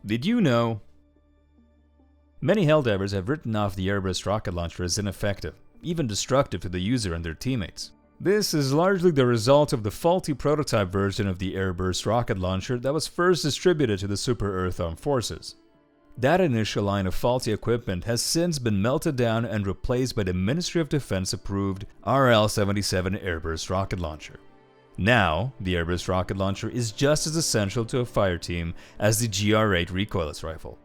Did you know? Many Helldivers have written off the airburst rocket launcher as ineffective, even destructive to the user and their teammates. This is largely the result of the faulty prototype version of the airburst rocket launcher that was first distributed to the Super Earth Armed Forces. That initial line of faulty equipment has since been melted down and replaced by the Ministry of Defense approved RL-77 airburst rocket launcher. Now, the airburst rocket launcher is just as essential to a fire team as the GR-8 recoilless rifle.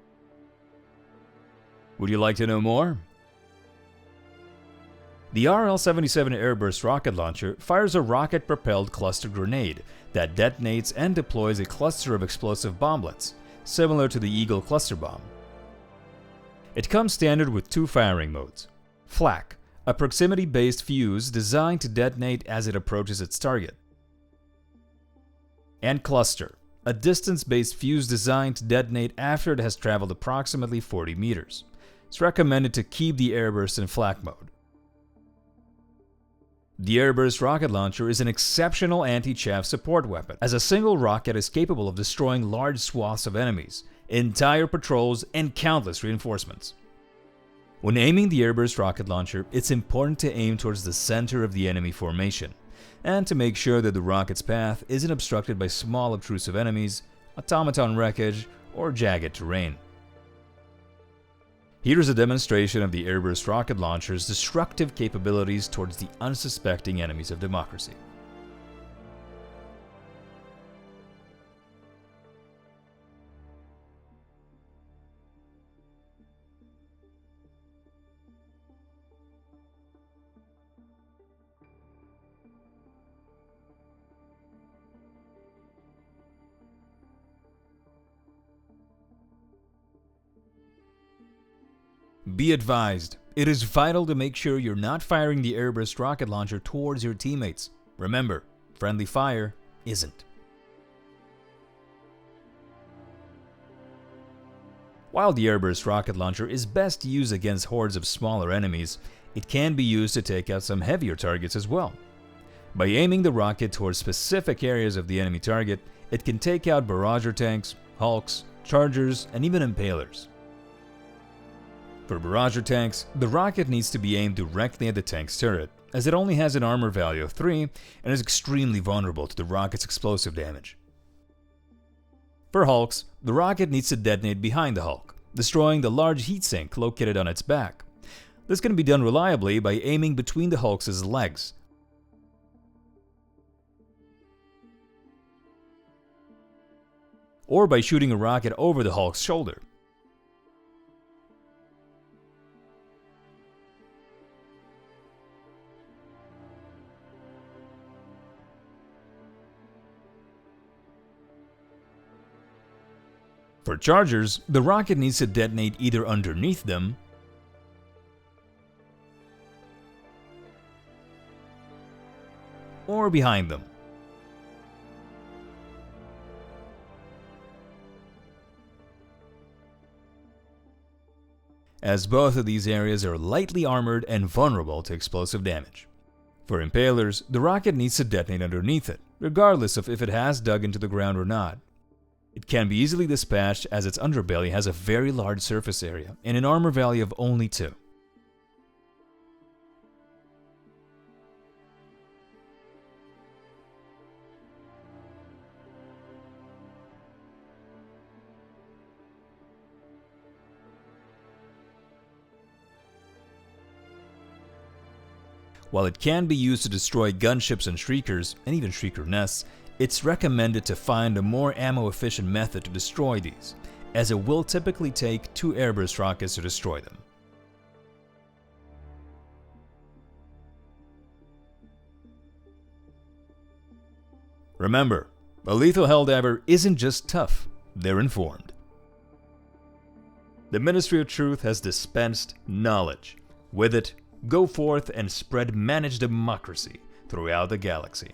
Would you like to know more? The RL-77 airburst rocket launcher fires a rocket-propelled cluster grenade that detonates and deploys a cluster of explosive bomblets, similar to the Eagle cluster bomb. It comes standard with two firing modes: Flak, a proximity-based fuse designed to detonate as it approaches its target, and Cluster, a distance-based fuse designed to detonate after it has traveled approximately 40 meters. It's recommended to keep the airburst in flak mode. The airburst rocket launcher is an exceptional anti-chaff support weapon, as a single rocket is capable of destroying large swaths of enemies, entire patrols, and countless reinforcements. When aiming the airburst rocket launcher, it's important to aim towards the center of the enemy formation, and to make sure that the rocket's path isn't obstructed by small obtrusive enemies, automaton wreckage, or jagged terrain. Here's a demonstration of the airburst rocket launcher's destructive capabilities towards the unsuspecting enemies of democracy. Be advised, it is vital to make sure you're not firing the airburst rocket launcher towards your teammates. Remember, friendly fire isn't. While the airburst rocket launcher is best used against hordes of smaller enemies, it can be used to take out some heavier targets as well. By aiming the rocket towards specific areas of the enemy target, it can take out barrager tanks, hulks, chargers, and even impalers. For barrager tanks, the rocket needs to be aimed directly at the tank's turret, as it only has an armor value of 3 and is extremely vulnerable to the rocket's explosive damage. For hulks, the rocket needs to detonate behind the hulk, destroying the large heatsink located on its back. This can be done reliably by aiming between the hulk's legs. Or by shooting a rocket over the hulk's shoulder. For chargers, the rocket needs to detonate either underneath them or behind them. As both of these areas are lightly armored and vulnerable to explosive damage. For impalers, the rocket needs to detonate underneath it, regardless of if it has dug into the ground or not. It can be easily dispatched as its underbelly has a very large surface area and an armor value of only 2. While it can be used to destroy gunships and shriekers, and even shrieker nests, it's recommended to find a more ammo-efficient method to destroy these, as it will typically take 2 airburst rockets to destroy them. Remember, a lethal Helldiver isn't just tough, they're informed. The Ministry of Truth has dispensed knowledge. With it, go forth and spread managed democracy throughout the galaxy.